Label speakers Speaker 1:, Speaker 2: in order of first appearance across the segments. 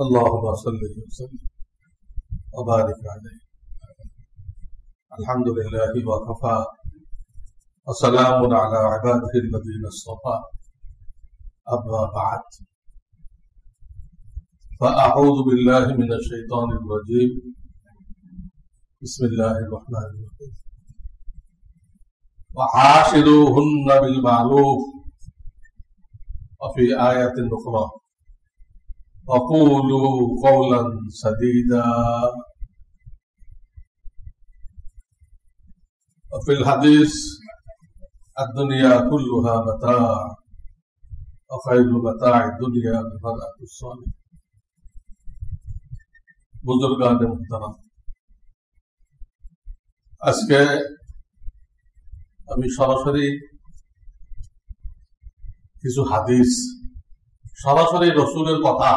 Speaker 1: اللهم صل وسلم وبارك عليه. الحمد لله وكفى وسلام على عباده الذين اصطفى. أما بعد، فأعوذ بالله من الشيطان الرجيم. بسم الله الرحمن الرحيم. وعاشروهن بالمعروف. وفي آية أخرى وقولوا قولا سديدا. وفي الحديث الدنيا كلها متاع وخير متاع الدنيا المرأة الصالحة. বুজুর্গান মুহতারাম, আজকে আমি সরাসরি কিছু হাদিস, সরাসরি রসুলের কথা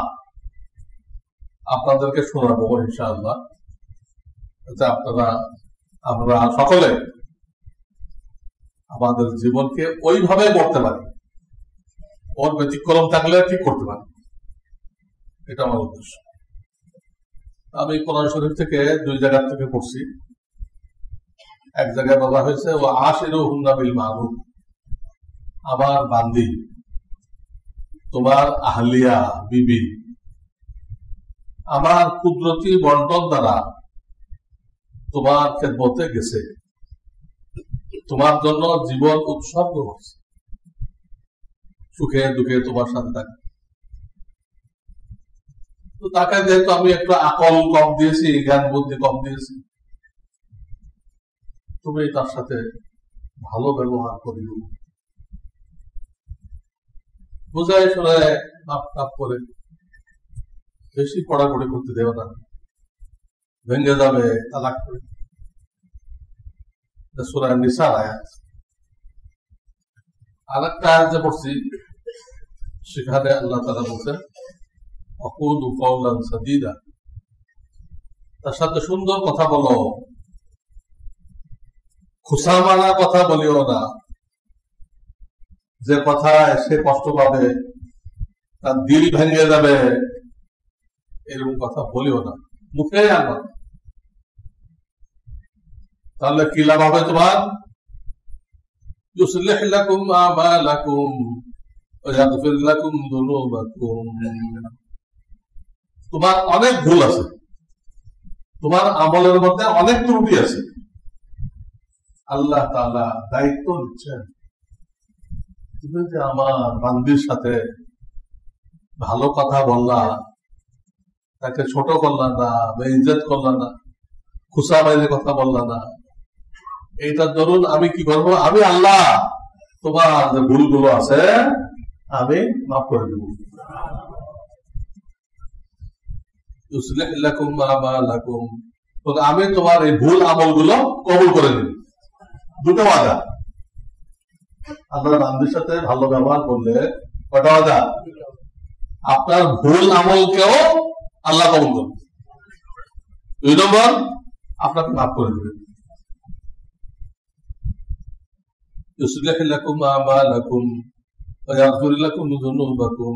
Speaker 1: আপনাদেরকে শোনাবো ইনশাআল্লাহ, যাতে আমরা সকলে আমাদের জীবনকে ওইভাবে করতে পারি, ওর ব্যতিক্রম থাকলে ঠিক করতে পারি, এটা আমার উদ্দেশ্য। আমি কোরআন শরীফ থেকে দুই জায়গা থেকে পড়ছি। এক জায়গায় বলা হয়েছে ও আশিরুহুন্না বিল মারুফ, আমার বান্দি, তোমার আহলিয়া বিবি আমার কুদরতি বন্টন দ্বারা তোমার খেদমতে গেছে, তোমার জন্য জীবন উৎসর্গ করছে, সুখে দুঃখে তোমার সাথে থাকে। তো তাকে যেহেতু আমি একটু আকল কম দিয়েছি, জ্ঞান বুদ্ধি কম দিয়েছি, তুমি তার সাথে ভালো ব্যবহার করিও, বুঝায় শুনে মাপ টাপ করে, বেশি পড়াপড়ি করতে দেও না, ভেঙে যাবে তালাক করে। সূরা নিসার আয়াত। আরেকটা আয়াতে পড়ছি, সেখানে আল্লাহ তাআলা বলছেন ওয়াকুলু কওলান সাদীদা, তার সাথে সুন্দর কথা বলো, খুশামানা কথা বলিও না, যে কথায় সে কষ্ট পাবে, তার দিল ভেঙে যাবে, এরকম কথা বলিও না, মুখে আনবা। তাহলে কি লাভ হবে তোমার? ইউসলিহ লাকুম আমালাকুম ওয়া ইয়াগফির লাকুম যুনুবাকুম। তোমার অনেক ভুল আছে, তোমার আমলের মধ্যে অনেক ত্রুটি আছে, আল্লাহ তাআলা দায়িত্ব নিচ্ছেন। তুমি যে আমার বান্দির সাথে ভালো কথা বললা, তাকে ছোট করলা না, বেইজ্জত করলা না, খুশা বাইরে কথা বললা না, এইটার দরুন আমি কি করবো? আমি আল্লাহ তোমার যে ভুলগুলো আছে আমি মাফ করে দেব। ইউসলিহ লাকুম আমালাকুম, আমি তোমার এই ভুল আমলগুলো কবুল করে দেব। দুটো ওয়াদা। আপনার বান্দির সাথে ভালো ব্যবহার করলে কটা ওয়াদা? আপনার ভুল আমলকেও আল্লাহ কবুল করবে। 2 নম্বর, আপনাকে মাফ করে দেবে। ইউসলিহ লাকুম আমালাকুম ওয়া ইয়াগফির লাকুম যুনুবাকুম।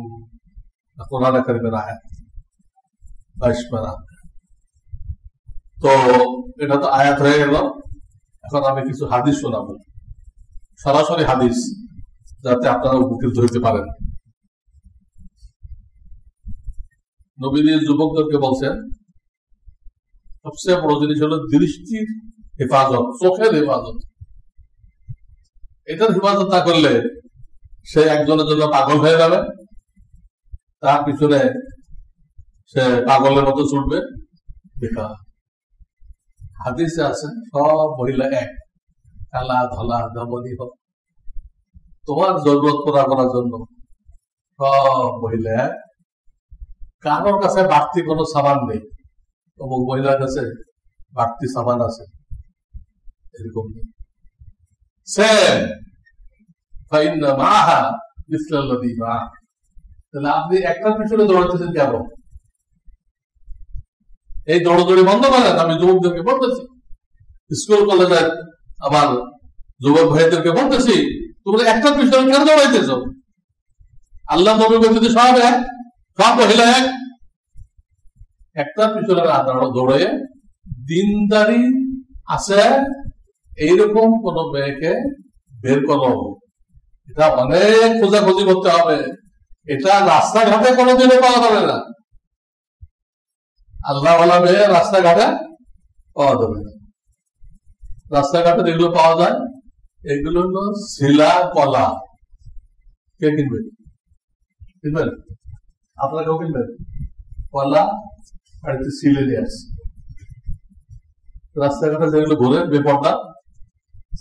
Speaker 1: কোরআন কারীমের আয়াত 22 পারা। তো এটা তো আয়াত হয়ে গেল। এখন আমি কিছু হাদিস শোনাবো, সরাসরি হাদিস, যাতে আপনারা উপকৃত হইতে পারেন। নবীজি যুবকদেরকে বলছেন সবচেয়ে বড় জিনিস হলো দৃষ্টির হেফাজত, চোখের হেফাজত। এটার হেফাজত না করলে সে একজনের জন্য পাগল হয়ে যাবে, তার পিছনে সে পাগলের মতো ছুটবে, বেকার। হাদিসে আছে সব মহিলা এক, কালা ধলা ধমনী হোক, তোমার জরুরত পুরা করার জন্য সব মহিলা এক। কারোর কাছে বাড়তি কোনো সামান নেই, অমুক মহিলার কাছে বাড়তি সামান আছে, এরকম নেই। তাহলে আপনি একটার পিছনে দৌড়াতেছেন কেন? এই দৌড়দৌড়ি বন্ধ করেন। আমি যুবকদেরকে বলতেছি, স্কুল কলেজের আমার যুবক ভাইদেরকে বলতেছি, তোমরা একটার পিছনে কেন দৌড়াইতেছ? আল্লাহ নবী বলতে সব এক, সব মহিলা এক, একটা পিছনে দৌড়ে দিনদারি আছে এইরকম কোন মেয়েকে বের করো। এটা অনেক খোঁজাখুঁজি করতে হবে, এটা রাস্তাঘাটে কোনোদিনও পাওয়া যাবে না। আল্লাহওয়ালা মেয়ে রাস্তাঘাটে পাওয়া যাবে না। রাস্তাঘাটে যেগুলো পাওয়া যায় এগুলো হলো শিলা কলা। কে কিনবেন? কিনবেন? আপনারা কেউ কিনবেন? কলা আর একটু শিলে নিয়ে আসছে। রাস্তাঘাটে যেগুলো ঘুরে বেপরটা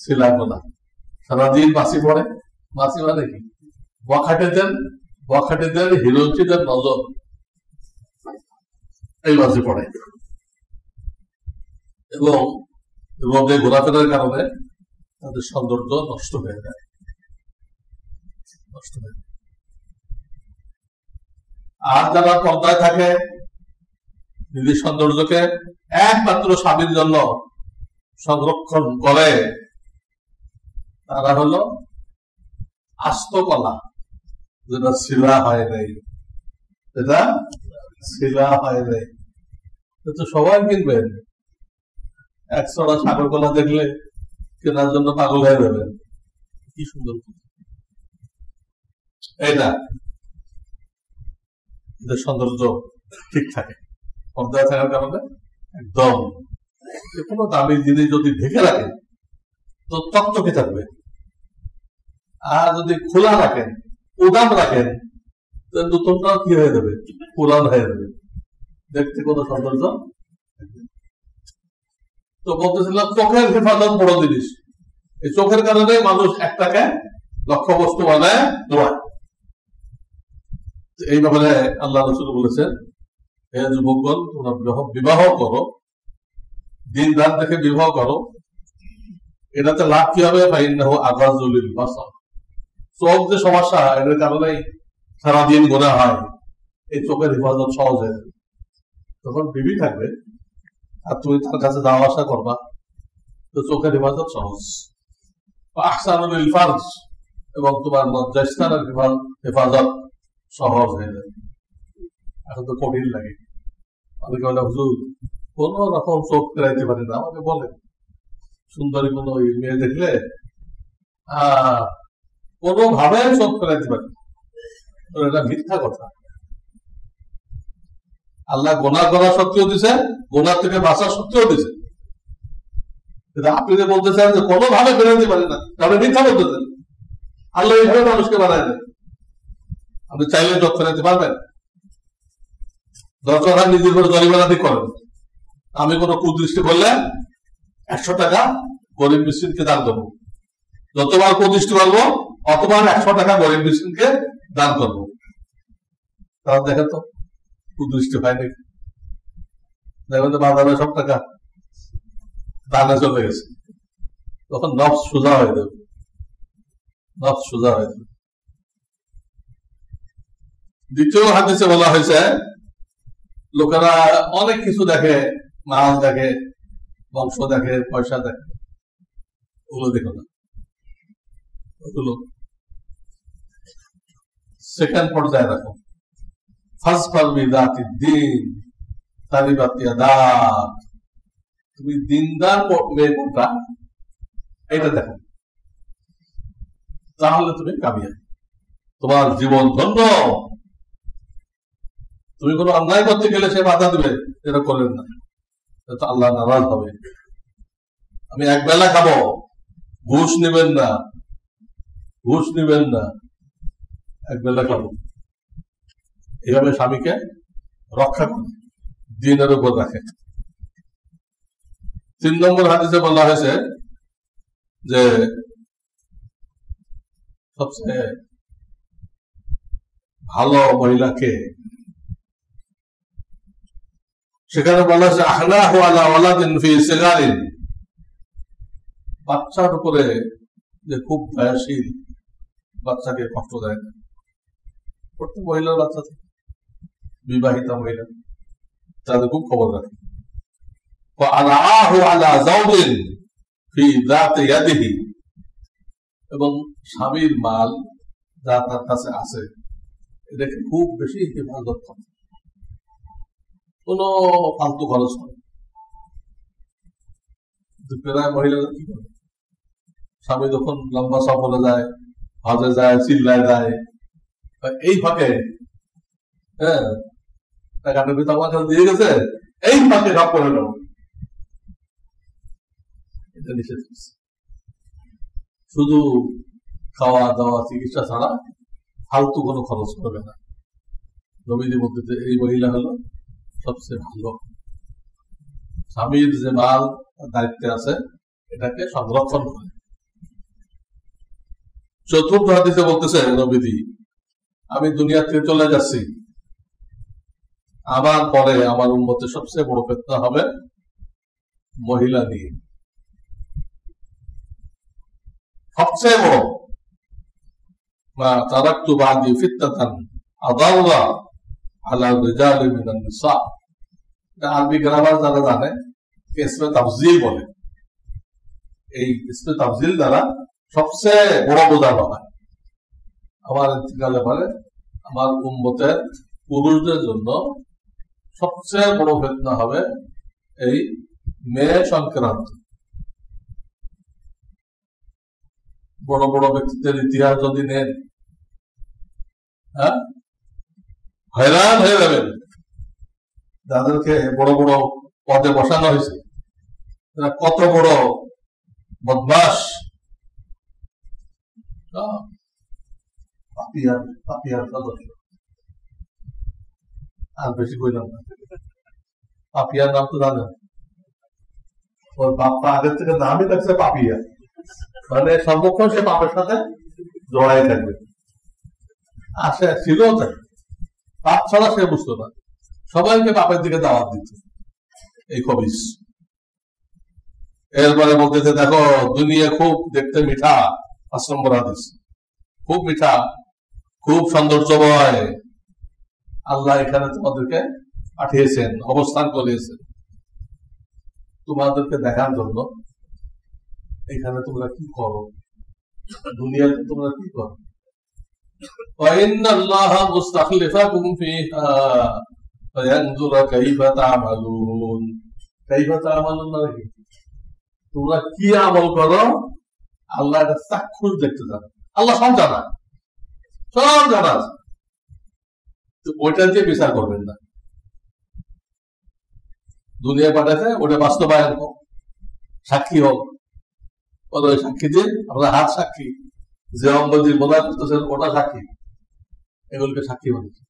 Speaker 1: শিলা কলা, সারাদিন বাসি পড়ে। বাসি মানে কি? বখাটেদের হিরোচিদের নজর এই বাসি পড়ে, এবং রোদে ঘোরাফেরার কারণে তাদের সৌন্দর্য নষ্ট হয়ে যায়। আর যারা পর্দায় থাকে নিজের সৌন্দর্যকে একমাত্র স্বামীর জন্য সংরক্ষণ করে, তারা হলো আস্ত কলা, যেটা শিলা হয় নাই। এটা শিলা হয় নাই। তো সবাই কিনবেন। একশোটা সাগর কলা দেখলে কেনার জন্য পাগল হয়ে যাবেন। কি সুন্দর এটা, এদের সৌন্দর্য ঠিক থাকে পর্দায় থাকার কারণে। একদম যে কোনো দামি জিনিস যদি ঢেকে রাখেন তো তকতকে থাকবে, আর যদি খোলা রাখেন, উদাম রাখেন, নতুনটাও কি হয়ে যাবে? পুরান হয়ে যাবে, দেখতে কোনো সৌন্দর্য। তো বলতেছিলাম চোখের হেফাজত বড় জিনিস। এই চোখের কারণে মানুষ একটাকে লক্ষ্য বস্তু বানায় দোয়া। এই ব্যাপারে আল্লাহ রাসূল বলেছেন, হে যুবকগণ, তোমরা বিবাহ করো, দিন রাত দেখে বিবাহ করো। এটাতে লাভ কি হবে? ফাইন্নাহু আগাযুল বাসার। চোখ যে সমস্যা, এটার কারণেই সারাদিন গোনা হয়। এই চোখের হেফাজত সহজ হয়ে যাবে। তখন বিবি থাকবে আর তুমি তার কাছে যাওয়া আসা করবা, তো চোখের হেফাজত সহজ। আহসানুল ফারজ, এবং তোমার লজ্জাস্থানের হেফাজত সহজ হয়ে যাবে। এখন তো কঠিন লাগে। অনেকে বলে হুজুর কোন রকম চোখ ফেরাইতে পারি না। আমাকে বলে সুন্দরী কোন মেয়ে দেখলে কোনোভাবে চোখ ফেরাইতে পারি। এটা মিথ্যা কথা। আল্লাহ গোনা করা সত্ত্বেও দিছে, গোনার থেকে বাঁচা সত্ত্বেও দিছে। আপনি যে বলতেছেন যে কোনোভাবে ফেরাইতে পারি না, তাহলে মিথ্যা বলতেছেন। আল্লাহ এইভাবে মানুষকে বানায় দেয়। আপনি চাইলে চোখ ফেরাইতে পারবেন? দরকার হয় নিজের করে জরিমানা দিয়ে করেন। আমি কোনো কুদৃষ্টি করলে 100 টাকা গরিব মিসকিনকে দান করবো। যতবার কুদৃষ্টি করবো অতবার 100 টাকা গরিব মিসকিনকে দান করবো। তাহলে দেখেন তো কুদৃষ্টি হয় নাকি? দেখবেন তো বাজারে সব টাকা দানে চলে গেছে। তখন নফস সোজা হয়ে যাবে, নফস সোজা হয়ে যাবে। দ্বিতীয় হাদিসে বলা হয়েছে, লোকেরা অনেক কিছু দেখে, মাল দেখে, বংশ দেখে, পয়সা দেখে, ওগুলো দেখো না। ওগুলো সেকেন্ড পর্যায়ে রাখো। ফাসফার বিদাতি দ্বীন তারিবাত ইয়াদাক। তুমি দিনদার মেয়ে কোনটা এটা দেখো, তাহলে তুমি কামিয়াব, তোমার জীবন ধন্য। তুমি কোনো অন্যায় করতে গেলে সে বাধা দিবে, এটা করেন না, তো আল্লাহ নারাজ হবে। আমি এক বেলা খাবো, ঘুষ নেবেন না, ঘুষ নেবেন না, এক বেলা খাবো। এইভাবে স্বামীকে রক্ষা করে, দিনের উপর রাখে। 3 নম্বর হাদিসে বলা হয়েছে যে সবচেয়ে ভালো মহিলাকে, সেখানে বলা হয়েছে আখলাহু আলা ওয়ালাদিন ফি সিগারিন। বাচ্চার উপরে যে খুব দয়াশীল, বাচ্চাকে কষ্ট দেয় না। প্রত্যেক মহিলার বাচ্চা থাকে, বিবাহিতা মহিলা, তাদের খুব খবর রাখে। এবং স্বামীর মাল যা তার কাছে আছে এটাকে খুব বেশি হেফাজত করে। কোনো ফালতু খরচ করে। প্রায় মহিলারা কি করে, স্বামী যখন লম্বা সফরে যায়, হজে যায়, চিল্লায় যায়, এই ফাঁকে হ্যাঁ টাকাটা পিতা আমার কাছে দিয়ে গেছে, এই ফাঁকে সব করে নেব, এটা নিষেধ করছে। শুধু খাওয়া দাওয়া চিকিৎসা ছাড়া ফালতু কোনো খরচ করবে না। নবীদের মধ্যে এই মহিলা হলো সবচেয়ে ভালো। স্বামীর যে মাল দায়িত্বে আছে এটাকে সংরক্ষণ করে। চতুর্থ হাদিসে বলতেছে নবীজি, আমি দুনিয়া থেকে চলে যাচ্ছি, আমার পরে আমার উম্মতের সবচেয়ে বড় ফিতনা হবে মহিলা নিয়ে, সবচেয়ে বড়। মা তারাকতু বাদি ফিতনাতান আদাররা আলা রিজালি মিনান নিসা। আরবি গ্রামার যারা জানে ইসমে তাফজিল বলে, এই ইসমে তাফজিল দ্বারা সবচেয়ে বড় বোঝানো হয়। আমার ইন্তিকালে পরে আমার উম্মতের পুরুষদের জন্য সবচেয়ে বড় ফিতনা হবে এই মেয়ে সংক্রান্ত। বড় বড় ব্যক্তিদের ইতিহাস যদি নেন, হ্যাঁ হয়রান হয়ে যাবেন। যাদেরকে বড় বড় পদে বসানো হয়েছে কত বড় বদমাস, সদস্য। আর বেশি কইলাম না, পাপিয়ার নাম তো জানেন, ওর বাপ্পা আগের থেকে নামই থাকছে পাপিয়া, মানে সর্বক্ষণ সে পাপের সাথে জড়াই থাকবে। আর সে ছিল তাই, পাপ ছাড়া সে বুঝতো না, সবাইকে পাপের দিকে দাওয়াত দিত, এই খবিস। এরপরে বলতেছে, দেখো দুনিয়া খুব দেখতে মিঠা, 5 নম্বর হাদিস, খুব মিঠা, খুব সৌন্দর্যময়। আল্লাহ এখানে তোমাদেরকে পাঠিয়েছেন, অবস্থান করিয়েছেন তোমাদেরকে দেখার জন্য। এখানে তোমরা কি করো, দুনিয়াতে তোমরা কি করো? ওয়াইন্নাল্লাহা মুস্তাখলিফাকুম ফিহা ফায়ানজুরা কাইফা তা'মালুন। কাইফা তা'মালুন মানে কি? তোমরা কি আমল করো আল্লাহ এটা চাক্ষুষ দেখতে চান। আল্লাহ সব জানা, সব জানা, ওইটা দিয়ে বিচার করবেন না। দুনিয়া পাঠাতে ওটা বাস্তবায়ন হোক, সাক্ষী হোক, ওই সাক্ষী দিয়ে আমরা হাত সাক্ষী, যে অঙ্গ দিয়ে বোঝা করতেছেন ওটা সাক্ষী, এগুলোকে সাক্ষী বানিয়েছে।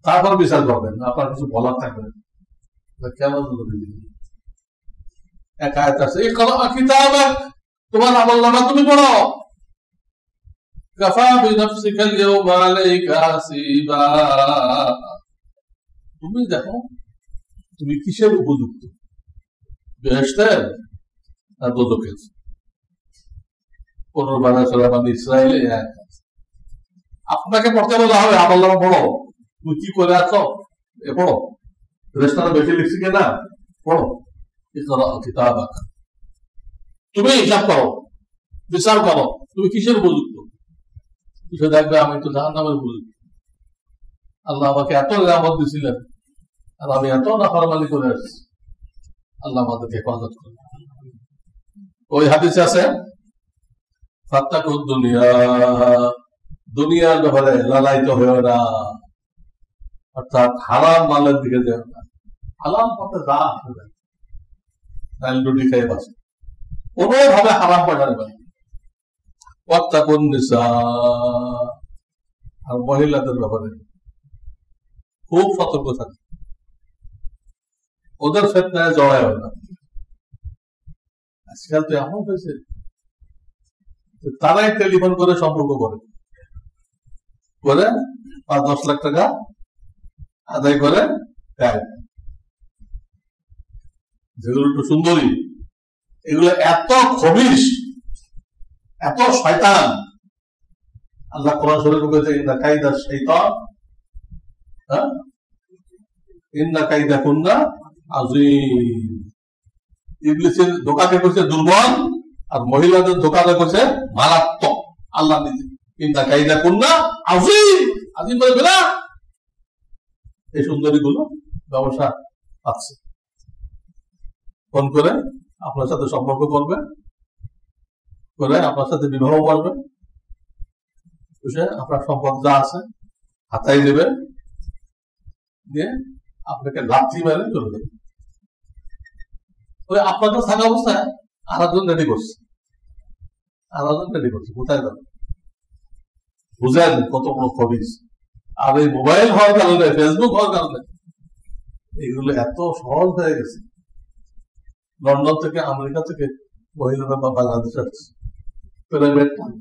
Speaker 1: তারপর বিচার করবেন, আপনার কিছু বলার থাকবে কেমন এক আয়াত আছে, তোমার আমলনামা তুমি পড়ো, কাফা বিনাফসিকা আল-ইয়াওমা আলাইকা হাসিবা। তুমি দেখো তুমি কিসের উপযুক্ত, বেহেশতের আর দোজখের। 15 সূরা বনী ইসরাঈলে আপনাকে পড়তে বলা হবে, আমলনামা পড়ো, তুমি কি করে আছো এ পড়ো, ফেরেশতারা বেশি লিখছে কিনা পড়ো, ইকরা কিতাবাক, তুমি হিসাব করো, বিচার করো তুমি কিসের উপযুক্ত। সে দেখবে আমি তো জাহান্নামের উপযুক্ত, আল্লাহ আমাকে এত নিয়ামত দিয়েছিলেন আর আমি এত নাফরমানি করে আসছি, আল্লাহ আমাদেরকে হেফাজত করুন। ওই হাদিসে আছে, ফাত্তাকুদ দুনিয়া, দুনিয়ার ব্যাপারে লালায়িত হয়েও না, অর্থাৎ হারাম মালের দিকে যেও না। হালাল পথে যা আসবে, ডাল রুটি খেয়ে বাঁচে, কোনোভাবে হারাম পয়সা নেবেন। ওয়াত্তাকুন নিসা, আর মহিলাদের ব্যাপারে খুব সতর্ক থাকে, ওদের ফিতনায় জড়ায় হয় না। আজকাল তো এমন হয়েছে তারাই টেলিফোন করে সম্পর্ক করে 5-10 লাখ টাকা আদায় করে দেয়, যেগুলো একটু সুন্দরী, এগুলো এত খবিশ, এত শয়তান। আল্লাহ কোরআন শরীফে বলেছে, ইন্না কাইদা শাইতান, ইন্না কাইদা কুন্না আযীম। ইবলিসের ধোঁকাকে কইছে দুর্বল, আর মহিলাদের ধোঁকাকে কইছে মারাত্মক। আল্লাহ নিজে ইন্না কাইদা কুন্না আযীম, আযীম বলে বিরাট। এই সুন্দরী গুলো ব্যবসা পাচ্ছে, ফোন করে আপনার সাথে সম্পর্ক করবে, করে আপনার সাথে বিবাহ করবে, আপনার সম্পদ যা আছে হাতাই দেবে, দিয়ে আপনাকে লাথি মেরে চলে দেবে। ওই আপনাদের থাকা অবস্থায় আরেকজন রেডি করছে, কোথায় যাবে? বুঝেন কত বড় খবিস। আর এই মোবাইল হওয়ার কারণে, ফেসবুক হওয়ার কারণে এগুলো এত সহজ হয়ে গেছে। লন্ডন থেকে, আমেরিকা থেকে মহিলারা বা বাংলাদেশ আসছে, প্রেমের টান।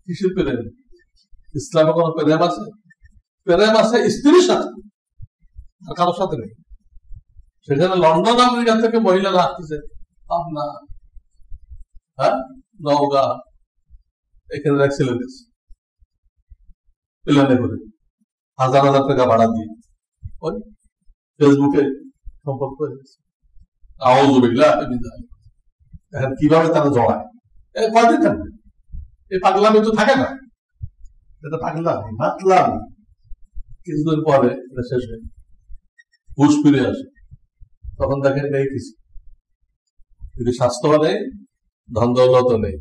Speaker 1: কিসের প্রেম? ইসলামে কোন প্রেম আছে? প্রেম আছে স্ত্রীর সাথে, আর কারোর সাথে নেই। সেখানে লন্ডন, আমেরিকা থেকে মহিলারা আসতেছে পাবনা, নওগাঁ, এখানে অ্যাক্সিডেন্ট আছে, প্লেনে করে হাজার হাজার টাকা ভাড়া দিয়ে ওই ফেসবুকে সম্পর্ক হয়ে গেছে। এখন কিভাবে তারা জড়ায়? কয়দিন থাকবে? এই পাগলামি তো থাকে না, এটা পাগলামি, মাতলামি। কিছুদিন পরে এটা শেষ হয়ে হুশ ফিরে আসে, তখন দেখেন নেই কিছু, যদি স্বাস্থ্য নেই, ধন দৌলত নেই।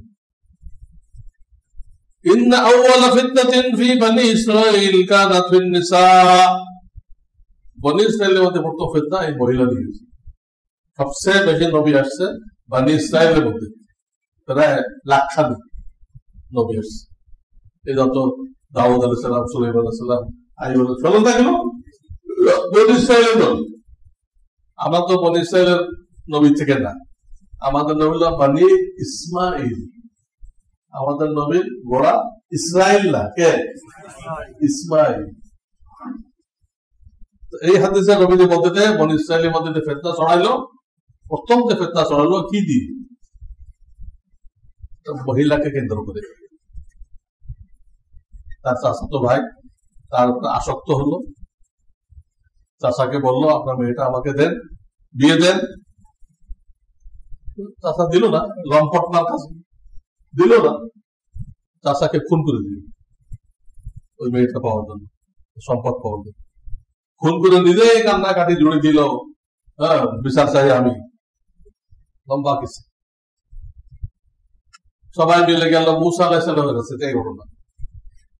Speaker 1: ইন্না আউওয়ালা ফিতনাতিন ফি বনি ইসরাঈল কানাত ফিন নিসা, বনি ইসরাঈলের মধ্যে প্রথম ফিতনা এই মহিলা নিয়ে। সবচেয়ে বেশি নবী আসছে বনি ইসরাঈলের মধ্যে, প্রায় লাখখানিক নবী আসছে। এই যত দাউদ আলাইহিস সালাম, সুলাইমান আলাইহিস সালাম, আইয়ুব আলাইহিস সালাম থাকলো বনি ইসরাঈলের নবী। আমরা তো বনি ইসরাঈলের নবী থেকে না, আমাদের নবী হলো বনি ইসমাঈল। আমাদের নবীর গোড়া ইসরাইল না, কে? ইসমাইল। এই হাদিসে নবীজি বলতে দেয় বনি ইসরাইলের মধ্যে যে ফিতনা ছড়াইলো, প্রথম যে ফিতনা ছড়াইলো কি দিয়ে? মহিলাকে কেন্দ্র করে। তার চাচাতো ভাই তার উপরে আসক্ত হলো, চাচাকে বললো আপনার মেয়েটা আমাকে দেন, বিয়ে দেন। চাচা দিল না, লম্পট মার কাছে দিল না, চাচাকে খুন করে দিল ওই মেয়েটা পাওয়ার জন্য, সম্পদ পাওয়ার জন্য। খুন করে নিজেই কান্নাকাটি জুড়ে দিল, বিচার চাই আমি। লম্বা কিছু সবাই মিলে গেল মুসা আলাইহিস সালামের কাছে, এই ঘটনা,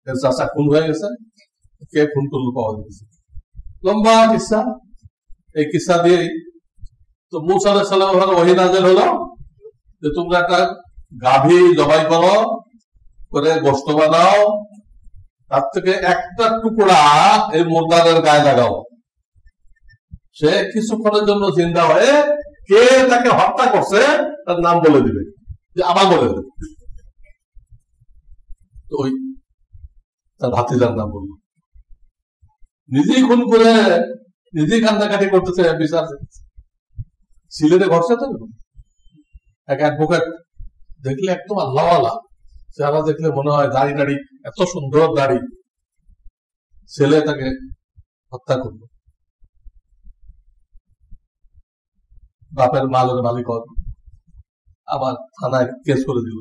Speaker 1: চাচা খুন হয়ে গেছে, কে খুন করলো পাওয়া গেছে। লম্বা কিসা, এই কিসা দিয়ে তো মুসা আলাইহিস সালাম ওহী নাযিল হলো যে তোমরা একটা গাভী জবাই করো, করে গোশত বানাও, তার থেকে একটা টুকরা এই মুর্দারের গায়ে লাগাও, সে কিছুক্ষণের জন্য জিন্দা হয়ে কে তাকে হত্যা করছে তার নাম বলে দিবে, যে আমার বলে দেবে। তো ওই তার ভাতিজার নাম বলল, নিজেই খুন করে নিজেই কান্দাকাটি করতেছে, বিচার সিলেটে ঘটছে। তো এক অ্যাডভোকেট দেখলে একদম আল্লাহওয়ালা, চেহারা দেখলে মনে হয় দাড়ি টাড়ি, এত সুন্দর দাড়ি, ছেলে তাকে হত্যা করলো। বাপের মালের মালিক আবার থানায় কেস করে দিল,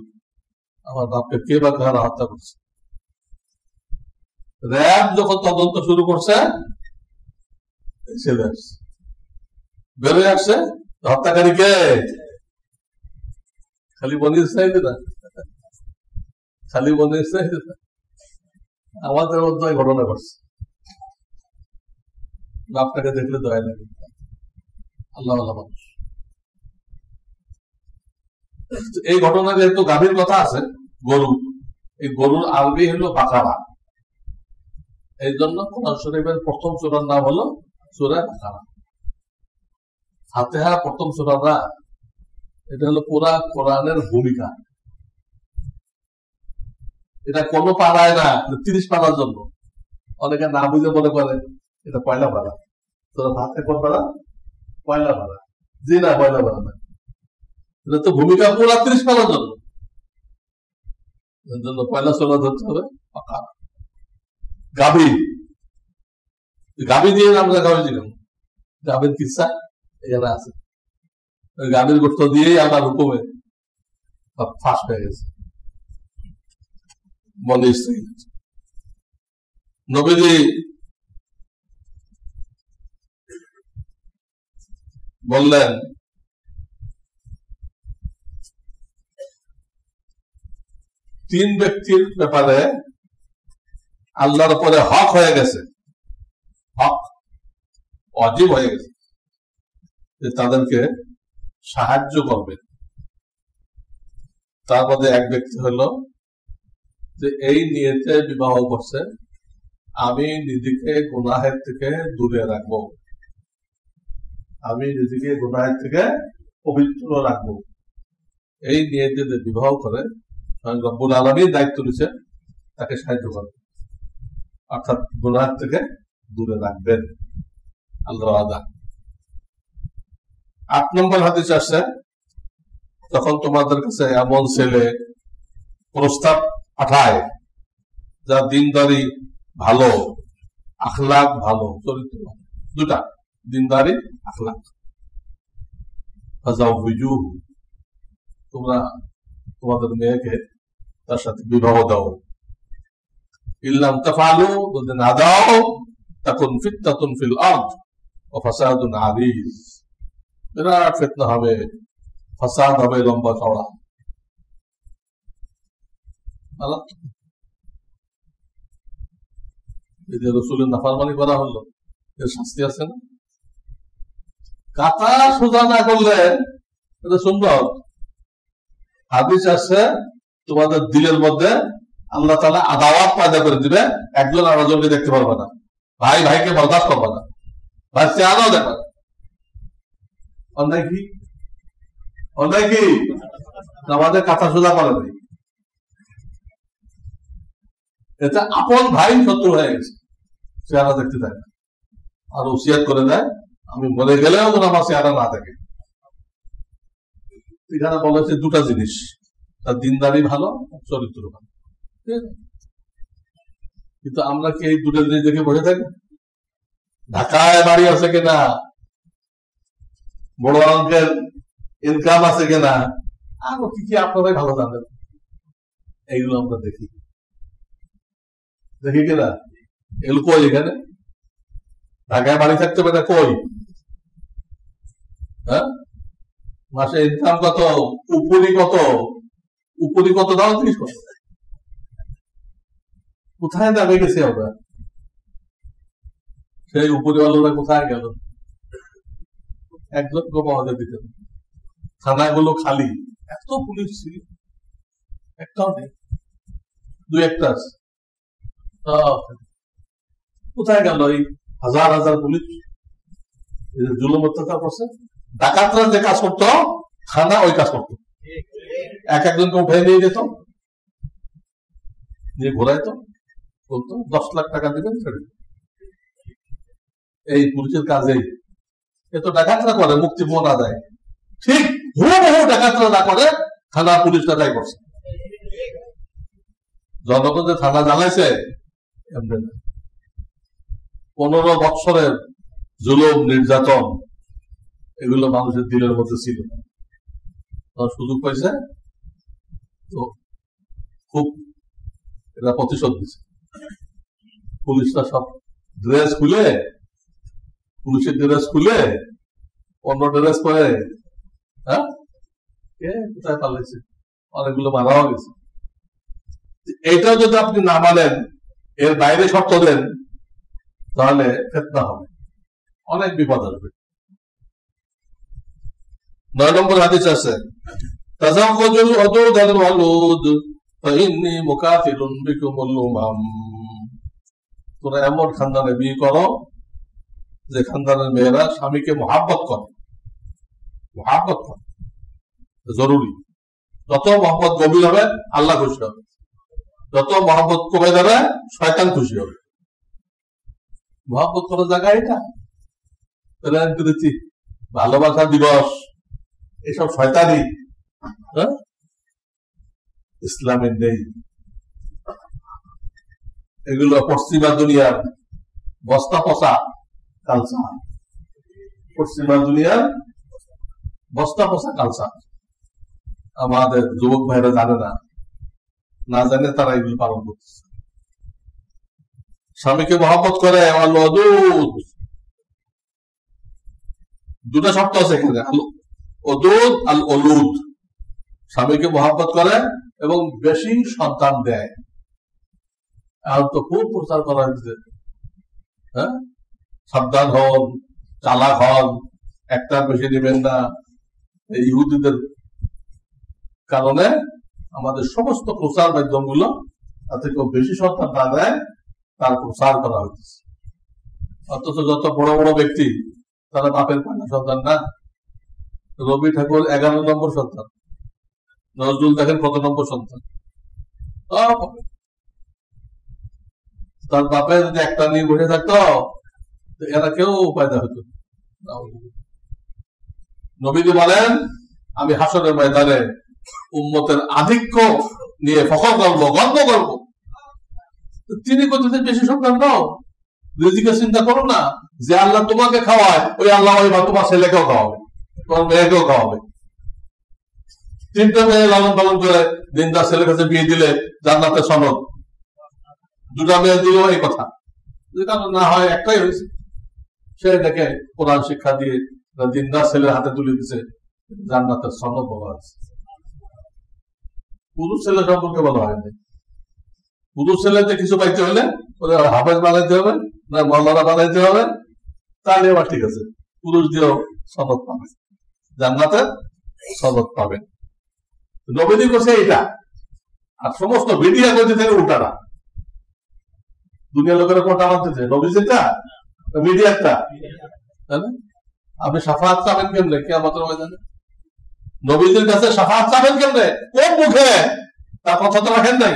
Speaker 1: আমার বাপকে কে বা কারা হত্যা করছে। র্যাব যখন তদন্ত শুরু করছে, ছেলে আসছে, বেরোয় আসছে, হত্যাকারী কে? খালি বনি ইসরাঈল না, খালি বনি ইসরাঈল না, আমাদের মধ্যে ঘটনা ঘটছে। বাপটাকে দেখলে দয়া লাগে, আল্লাহ মানুষ। এই ঘটনা যেহেতু গাভীর কথা আছে, গরু, এই গরুর আরবি হলো বাকারা। এই জন্য কোরআন শরীফের প্রথম সূরার নাম হলো সূরা বাকারা। ফাতিহা প্রথম সূরা না, এটা হলো পুরা কোরআনের ভূমিকা। এটা কোনো পাড়ায় না, 30 পাড়ার জন্য। অনেকে না বুঝে মনে করে এটা পয়লা পাড়া, তোরা ভাতে কোন পাড়া? পয়লা পাড়া। জি না, পয়লা পাড়া না, এটা তো ভূমিকা পুরা 30 পাড়ার জন্য। এর জন্য পয়লা সূরা ধরতে হবে বাকারা। গাভী, গাভী দিয়ে আমরা গাভী দিলাম, গাভীর কিসা এখানে আছে। ওই গাভীর গোশত দিয়েই আমার হুকুমে ফাঁস হয়ে গেছে বনি ইসরাঈল। নবীজি বললেন তিন ব্যক্তির ব্যাপারে আল্লাহর উপরে হক হয়ে গেছে, হক ওয়াজিব হয়ে গেছে যে তাদেরকে সাহায্য করবেন। তার মধ্যে এক ব্যক্তি হলো যে এই নিয়তে বিবাহ করছে, আমি নিজেকে গুনাহের থেকে দূরে রাখবো, আমি নিজেকে গুনাহের থেকে পবিত্র রাখবো, এই নিয়তে যে বিবাহ করে রব্বুল আলামিন দায়িত্ব নিচ্ছে তাকে সাহায্য করবে, অর্থাৎ গুনাহ থেকে দূরে রাখবেন আল্লাহর ওয়াদা। 8 নম্বর হাদিস আসছে, তখন তোমাদের কাছে এমন ছেলে প্রস্তাব পাঠায় যার দিনদারি ভালো, আখলাক ভালো, চরিত্র ভালো, দুটা, দিনদারি আখলাক, তোমরা তোমাদের মেয়েকে তার সাথে বিবাহ দাও। ইল্লাম তাফআলু, যদি না দাও তাকুন ফিতনাতুন ফিল আরদ ওয়া ফাসাদুন আযীজ, বিরাট ফিতনা হবে, ফাসাদ হবে লম্বা চওড়া। এই যে রাসূলের নাফরমানি করা হলো, এর শাস্তি আছে না? কাতা সোজা না করলে এটা সুন্দর হাদিস আছে, তোমাদের দিলের মধ্যে আল্লাহ তাআলা আদাওয়াত পয়দা করে দিবে, একজন আরেকজনকে দেখতে পারবে না, ভাই ভাইকে বরদাস্ত করবে না, ভাই চেহারাও দেখবে না। অন্যায় কি? অন্যায় কি? আমাদের কাঁথা সোজা করে নেই, এটা আপন ভাই শত্রু হয়ে গেছে, চেহারা দেখতে থাকে আর ওসিয়াত করে দেয় আমি মরে গেলেও যেন আমার চেহারা না থাকে। এখানে বলা হচ্ছে দুটা জিনিস, তার দিনদারি ভালো, চরিত্র ভালো, কিন্তু আমরা কি এই দুটো জিনিস দেখে বসে থাকি? ঢাকায় বাড়ি আছে কিনা, বড় অঙ্কের ইনকাম আছে কিনা, আরো কি কি আপনারাই ভালো জানেন, এইগুলো আমরা দেখি, দেখি কিনা? এগুলো কই? এখানে ঢাকায় বাড়ি থাকতে পারে কই? হ্যাঁ, মাসে ইনকাম কত, উপরি কত, উপরি কত দাও, জিনিস কত, কোথায় দামে গেছি আমরা? সেই উপরিওয়ালারা কোথায় গেল? একজন আমাদের দিতেন, থানাগুলো খালি, এত পুলিশ ছিল, একটাও নেই, দুই একটা আছে, কোথায় গেল এই হাজার হাজার পুলিশ? জুলুম অত্যাচার করছে। ডাকাতরা যে কাজ করতো থানা ওই কাজ করতো, এক একজনকে উঠে নিয়ে যেত, নিয়ে ঘোরাইতো, বলতো 10 লাখ টাকা দিবেন ছেড়ে। এই পুলিশের কাজেই এত ডাকাতরা করে, মুক্তি না দেয়, ঠিক হুবহু ডাকাতরা না করে থানা পুলিশটা তাই করছে। জনগণ যে থানা জ্বালাইছে এমনি না, 15 বৎসরের জুলুম নির্যাতন এগুলো মানুষের দিলের মধ্যে ছিল, সুযোগ পাইছে তো খুব এরা প্রতিশোধ দিচ্ছে। পুলিশরা সব ড্রেস খুলে, পুলিশের ড্রেস খুলে অন্য ড্রেস পরে, হ্যাঁ, কোথায় পালাইছে, অনেকগুলো মারাও গেছে। এইটাও যদি আপনি না মানেন, এর বাইরে শর্ত দেন, তাহলে ফিতনা হবে, অনেক বিপদ আসবে। 9 নম্বর হাদিস আছে, তাযাওয়াজুল ওয়াদুদাল ওয়ালুদ ফাইন্নী মুকাফিলুন বিকুমুল উমাম, তোমরা এমন খানদানে বিয়ে করো যে খানদানের মেয়েরা স্বামীকে মহাব্বত করে, মহাব্বত করে, জরুরি। যত মহব্বত গভীর হবে আল্লাহ খুশি হবে, যত মহব্বত কমে যাবে শয়তান খুশি হবে। মহব্বত করার জায়গা এটা প্ল্যান করেছি, ভালোবাসা দিবস, এসব শয়তানি, হ্যাঁ, ইসলামের নেই। এগুলো পশ্চিমা দুনিয়ার বস্তা পচা কালচার, পশ্চিমা দুনিয়ার বস্তা পচা কালচার। আমাদের যুবক ভাইরা জানে না, না জানে তারা এগুলো পালন করতেছে। স্বামীকে মহব্বত করে, দুটা শব্দ আছে এখানে, আল ওদুদ আল ওলুদ, স্বামীকে মহাব্বত করে এবং বেশি সন্তান দেয়। এখন তো খুব প্রচার করা হয়েছে, হ্যাঁ, সাবধান হন, চালাক হন, একটার বেশি নেবেন না। এই ইহুদিদের কারণে আমাদের সমস্ত প্রচার মাধ্যম গুলো তাতে কেউ বেশি সন্তান না দেয় তার প্রচার করা হয়েছে। অথচ যত বড় বড় ব্যক্তি তারা বাপের কয়টা সন্তান না? রবি ঠাকুর 11 নম্বর সন্তান, নজরুল দেখেন কত নম্বর সন্তান। তার বাপে যদি একটা নিয়ে বসে থাকতো এরা কেউ পয়দা হতো। নবীজি বলেন, আমি হাসরের ময়দানে উম্মতের আধিক্য নিয়ে ফখর করবো, গর্ব করবো। তিনি করতেছেন বেশি সন্তান নাও, রিজিকের চিন্তা করো না, যে আল্লাহ তোমাকে খাওয়ায় ওই আল্লাহ তোমার ছেলেকেও খাওয়াবে, তোমার মেয়েকেও খাওয়াবে। 3টে মেয়ে লালন পালন করে দিনদার ছেলের কাছে বিয়ে দিলে জান্নাতের সনদ, 2টা মেয়ে দিল এই কথা, কারণ না হয় একটাই হয়েছে, সে দেখে কোরআন শিক্ষা দিয়ে দিনদার ছেলের হাতে তুলে দিচ্ছে, জান্নাতের সনদ বলা হয়েছে। পুরুষ ছেলে সম্পর্কে বলা হয়নি। পুরুষ ছেলেতে কিছু পাইতে হলে ওদের হাফেজ বানাইতে হবে না মৌলানা বানাইতে হবে, তাহলে আবার ঠিক আছে, পুরুষ দিয়েও সনদ পাবে, জান্নাতের সনদ পাবে। নবীজি করছে এটা, আর সমস্ত মিডিয়া করছে থেকে উল্টাটা। দুনিয়া লোকেরা কোনটা মানতেছে? নবীজিটা, মিডিয়াটা। আপনি সাফাত চাবেন কেমনে কিয়ামতের ময়দানে? নবীজির কাছে সাফাত চাবেন কেমনে? কোন মুখে? তার কথা তো রাখেন নাই।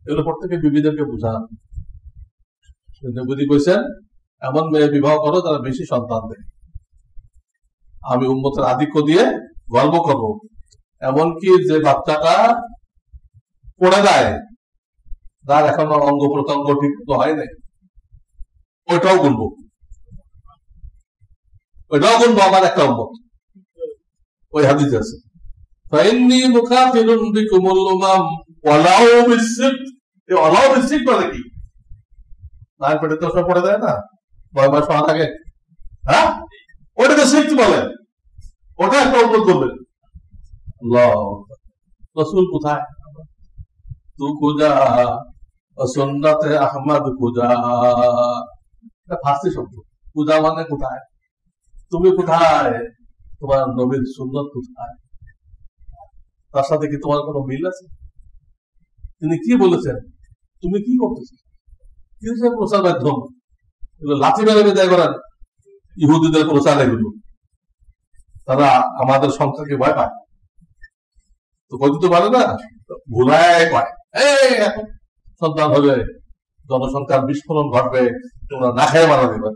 Speaker 1: এগুলো প্রত্যেকে বিবিদেরকে বুঝান। নবীজি কইছেন, এমন মেয়ে বিবাহ করো তারা বেশি সন্তান দেয়, আমি উম্মতের আধিক্য দিয়ে গর্ব করবো। এমনকি যে বাচ্চাটা পড়ে দেয়, তার এখনো অঙ্গ প্রত্যঙ্গ ঠিক তো হয় নাই, ওইটাও গুনবো, ওইটাও গুনবো আমার একটা উম্মত। ওই হাদিস আছে, ফাইন্নী মুখাতিরুন বিকুমুল উমাম ওয়ালাউ বিসিত। এই ওয়ালাউ বিসিত মানে কি? তার পেটে তো সব পড়ে দেয় না 9 মাস হওয়ার আগে, হ্যাঁ, ওটাকে সিট বলে, ওটা একটা উম্মত করবে। রাসূল কোথায়? তু খুঁজা সুন্নাতে আহমদ খুঁজা, এটা ফার্সি শব্দ। খুঁজা মানে কোথায়? তুমি কোথায়? তোমার নবীর সুন্নত কোথায়? তার সাথে কি তোমার কোনো মিল আছে? তিনি কি বলেছেন, তুমি কি করতেছো? কিসের প্রচার মাধ্যম? এগুলো লাঠি মেরে বিদায় করেন ইহুদিদের প্রচার। এগুলো তারা আমাদের সংখ্যাকে ভয় পায়, তো কইতে পারে না, ভুলায় পায়। এখন সন্তান হবে, জনসংখ্যার বিস্ফোরণ ঘটবে, তোমরা না খেয়ে মারা দেবে।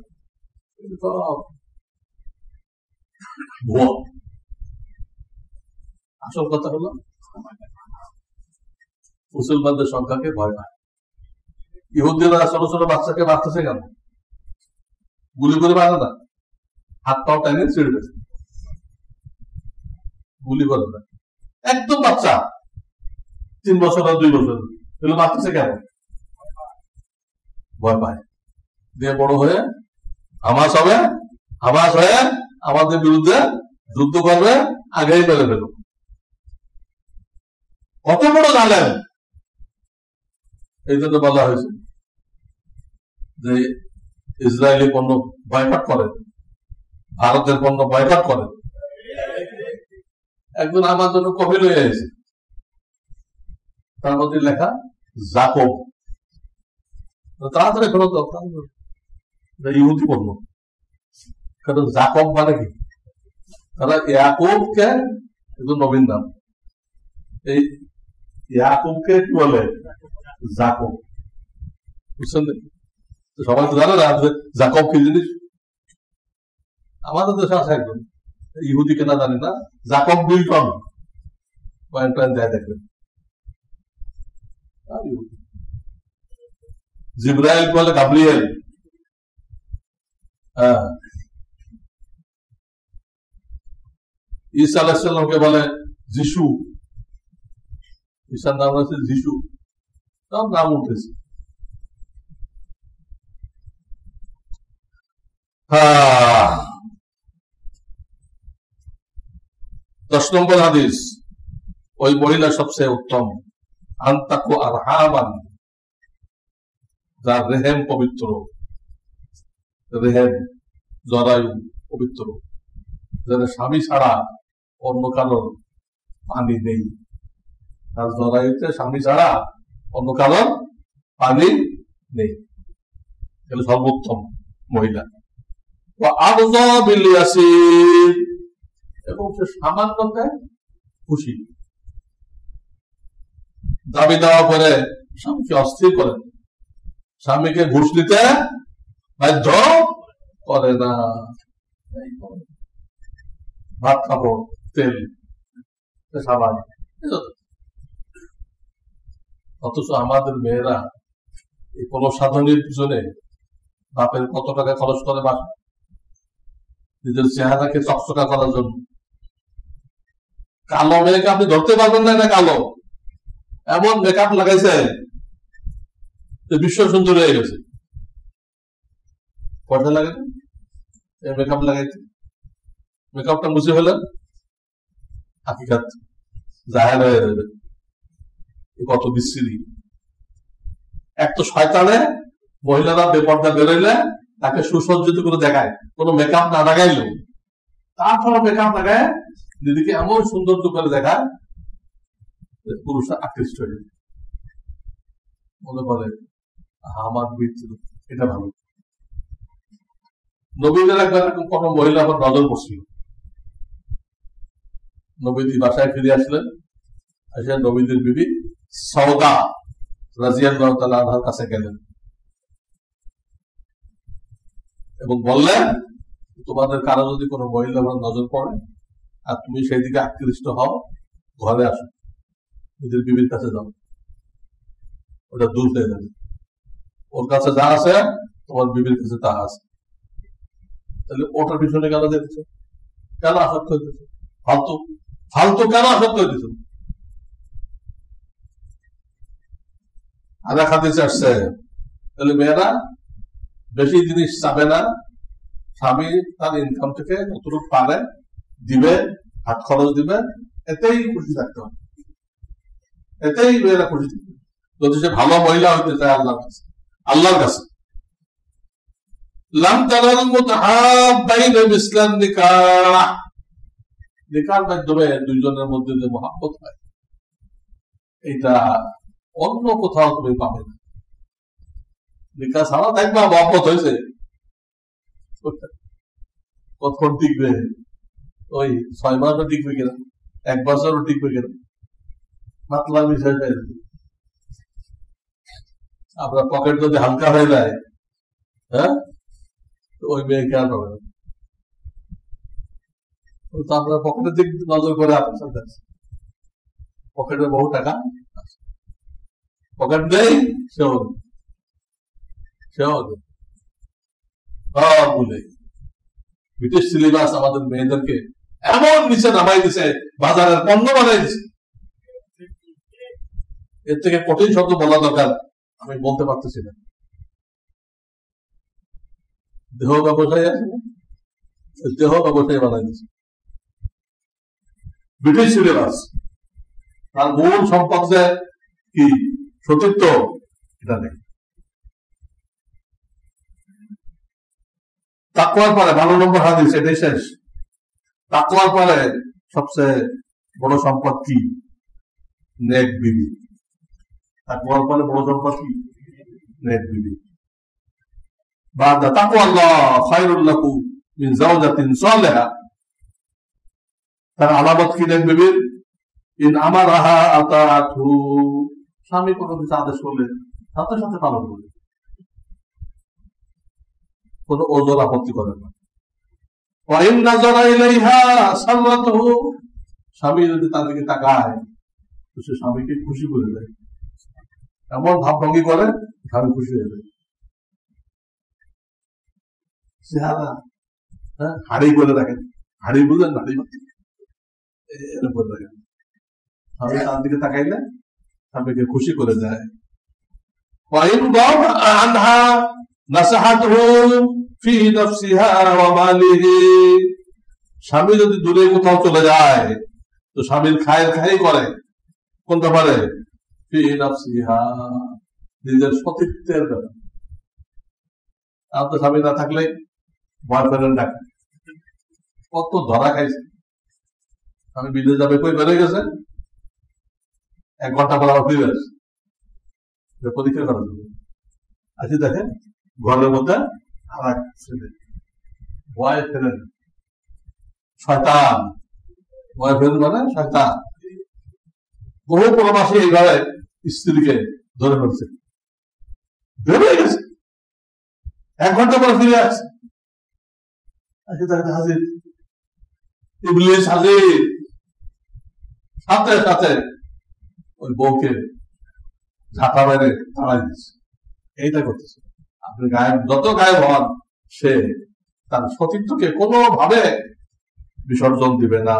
Speaker 1: আসল কথা হলো মুসলমানদের সংখ্যাকে ভয় পায়। ইহুদিরা ছোট ছোট বাচ্চাকে মারতেছে কেন? গুলি করে মারে না, হাত পাও টাইনে ছেড়ে দিয়েছে, গুলি করে না। একদম বাচ্চা 3 বছর আর 2 বছর, এগুলো মারতেছে কেন? ভয় পায়। দিয়ে বড় হয়ে হামাস হবে, হামাস হয়ে আমাদের বিরুদ্ধে যুদ্ধ করবে, আগেই মেরে ফেল। কত বড় জানেন? এই জন্য বলা হয়েছে যে ইসরায়েলি পণ্য বয়কট করেন, ভারতের পণ্য বয়কট করেন। একজন আমার জন্য কপি লয়ে এসেছে, তার মধ্যে লেখা জাকব। তাড়াতাড়ি ফেরত দাও, ইহুদি পণ্য। কারণ জাকব মানে কি? তারা ইয়াকুবকে, একজন নবীন নাম, এই ইয়াকুবকে কি বলে? জাকব। বুঝছেন? সবাই তো জানে না জাকব কি জিনিস। আমাদের দেশে আছে একজন ইহুদি, কেনা জানি না, জাকব বিল্টন যায় দেখবেন। জিব্রাইল বলে গাব্রিয়েল। হ্যাঁ, ঈসা আলাইহিস সালামকে বলে যিশু। ঈসার নাম হচ্ছে যিশু, সব নাম উঠেছে। হ্যাঁ, নম্বর হাদিস, ওই মহিলা সবচেয়ে উত্তম, আনতাকু আরহামান, যার রেহেম পবিত্র, রেহেম জরায়ু পবিত্র, যেন স্বামী ছাড়া অন্য কারোর পানি নেই, তার জরায়ুতে স্বামী ছাড়া অন্য কারোর পানি নেই, এগুলো সর্বোত্তম মহিলা। এবং সে সামান্যতে খুশি, দাবি দেওয়া করে স্বামীকে অস্থির করে, স্বামীকে ঘুষ দিতে বাধ্য করে না। ভাত খাবো, তেল, সাবান। অথচ আমাদের মেয়েরা এই কোন সাধনের পিছনে বাপের কত টাকা খরচ করে বাসা, নিজের চেহারাকে চকচকা করার জন্য। কালো মেয়েকে আপনি ধরতে পারবেন না, কালো এমন মেকআপ লাগাইছে যে বিশ্ব সুন্দর হয়ে গেছে। পয়সা লাগে মেকআপ লাগাইছে, মেকআপটা মুছে ফেলেন, হাকিকাত জাহের হয়ে যাবে। কত বিশ্রী এক তো শয়তানে, মহিলারা বেপর্দা বেরোইলে তাকে সুসজ্জিত করে দেখায়, কোনো মেকআপ না লাগাইলেও তারপর মেকআপ লাগায় দিদিকে এমন সৌন্দর্য করে দেখায়, পুরুষরা আকৃষ্ট হয়ে যায়, মনে করে আমার বিচ্ছিন্ন, এটা ভালো। নবীদের একবার কোন মহিলা আমার নজর পড়ছিল, নবীজি বাসায় ফিরে আসলেন, এসে নবীদের বিবি সওদা রাদিয়াল্লাহু তাআলা আনহার কাছে গেলেন এবং বললেন, তোমাদের কারো যদি কোনো মহিলা নজর পড়ে আর তুমি সেই দিকে আকৃষ্ট হও, ঘরে আসো, নিজের বিবির কাছে যাও, ওটা দূর হয়ে যাবে। ওর কাছে যা আছে তোমার বিবির কাছে তা আছে। তাহলে ওটার পিছনে কেন যেতেছ, কেন আসক্ত হইতেছ, ফালতু ফালতু কেন আসক্ত হইতেছ? আদা খাতে চাচ্ছে। তাহলে মেয়েরা বেশি জিনিস চাবে না, স্বামী তার ইনকাম থেকে যতটুকু পারে দিবে, হাত খরচ দিবে, এতেই খুশি থাকতে হবে, এতেই মেয়েরা খুশি থাকবে। যদি সে ভালো মহিলা হইতে চায় আল্লাহর কাছে, আল্লাহর কাছে নিকার মাধ্যমে দুইজনের মধ্যে যে মহাব্বত হয়, এটা অন্য কোথাও তুমি পাবে না। নিকা ছাড়া দেখবা মহাব্বত হয়েছে, কতক্ষণ টিকবে, ওই 6 মাসও টিকবে কিনা, 1 বছরও টিকবে কিনা, মাতলা বিষয়। আপনার পকেট যদি হালকা হয়ে যায়, হ্যাঁ, ওই মেয়েকে আর পাবে না। তো আপনার পকেটের দিক নজর করে আপনার পকেটে বহু টাকা, পকেট নেই সেও বলে ব্রিটিশ সিলেবাস আমাদের মেয়েদেরকে এমন নিচে নামাই দিছে, বাজারের পণ্য বানাই দিছে। এর থেকে কঠিন শব্দ বলা দরকার আমি বলতে পারতেছি না। দেহ ব্যবসায়ী আছে, দেহ ব্যবসায়ী বানাই দিছে ব্রিটিশ সিলেবাস। তার মূল সম্পদ যে কি সতীত্ব, এটা নেই। তাকওয়ার পরে 12 নম্বর হাদিস, এটাই শেষ। তাকওয়ার পরে সবচেয়ে বড় সম্পদ কি? নেক বিবি। তাকওয়ার পরে বড় সম্পদ কি? নেক বিবি। বাদা তাকওয়াল্লাহ খায়রুল লাকুম মিন যাওজাতিন সালিহা। তার আলামত কি নেক বিবির? ইন আমারাহা আতাআতহু, স্বামী কোনো কিছু আদেশ করলে সাথে সাথে পালন করবে, কোন ওজোর আপত্তি করে না। ওয়াইন নাযারা ইলাইহা সাররাতহু, স্বামী যদি তার দিকে তাকায় তো সে স্বামীকে খুশি করে দেয়, এমন ভাবভঙ্গি করে স্বামী খুশি হয়ে যায়। চেহারা হাড়ি করে রাখেন, হাড়ি বুঝলেন, হাড়ি এরকম করে রাখেন, স্বামী তার দিকে তাকাইলে স্বামীকে খুশি করে দেয়। ওয়াইন গাবা আনহা নাসাহাতুহু ফি নাফসিহা ওয়া মালিহি, স্বামী যদি দূরে কোথাও চলে যায় তো স্বামীর খায়ের খাই করে কোন ব্যাপারে, নিজের সতীত্বের ব্যাপারে। আর তো স্বামী না থাকলে বয়ফ্রেন্ড ডাকে, কত ধরা খাইছে। আমি বিদেশ যাবে, কই বেরোয় গেছে, 1 ঘন্টা পর আবার ফিরে আসে পরীক্ষা করার জন্য। আজকে দেখেন ঘরের মধ্যে আর এক ছেলে, বয়ফ্রেন্ড, শয়তান। বয়ফ্রেন্ড মানে শয়তান। বহু প্রবাসী এইভাবে স্ত্রীকে ধরে ফেলছে, বেরোয় গেছে, 1 ঘন্টা পরে ফিরে আসছে। আজকে তাকে হাজির ইবলিস, হাজির, সাথে সাথে ওই বউকে ঝাঁটা মেরে তাড়াই দিচ্ছে। এইটা করতেছে। আপনি গায়েব, যত গায়েব হন, সে তার সতীত্বকে কোনোভাবে বিসর্জন দিবে না।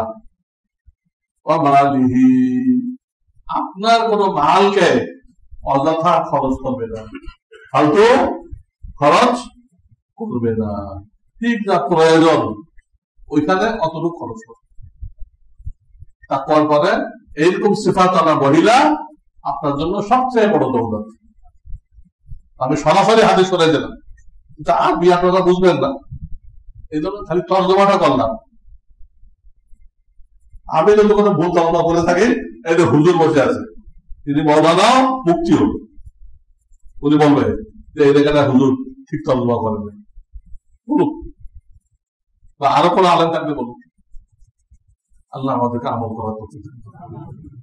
Speaker 1: আপনার কোন মালকে অযথা খরচ করবে না, ফালতু খরচ করবে না। ঠিক যা প্রয়োজন ওইখানে অতটুকু খরচ করবে। তারপর পরে এইরকম সিফাত আনা মহিলা আপনার জন্য সবচেয়ে বড় দৌলত। আমি সরাসরি হাদিস করে দিলাম, কিন্তু আরবি আপনারা বুঝবেন না, এই জন্য খালি তর্জমাটা করলাম। আমি যদি কোনো ভুল তর্জমা করে থাকি, এই যে হুজুর বসে আছে, তিনি মৌলানা মুফতিও, উনি বলবে যে এই জায়গাটা হুজুর ঠিক তর্জমা করেন, বলুক, বা আরো কোনো আলেম থাকলে বলুক। আল্লাহ আমাদেরকে আমল করার তৌফিক দান করুন।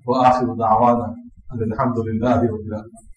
Speaker 1: ওয়া আখিরু দাওয়ানা আলহামদুলিল্লাহি রাব্বিল আলামিন।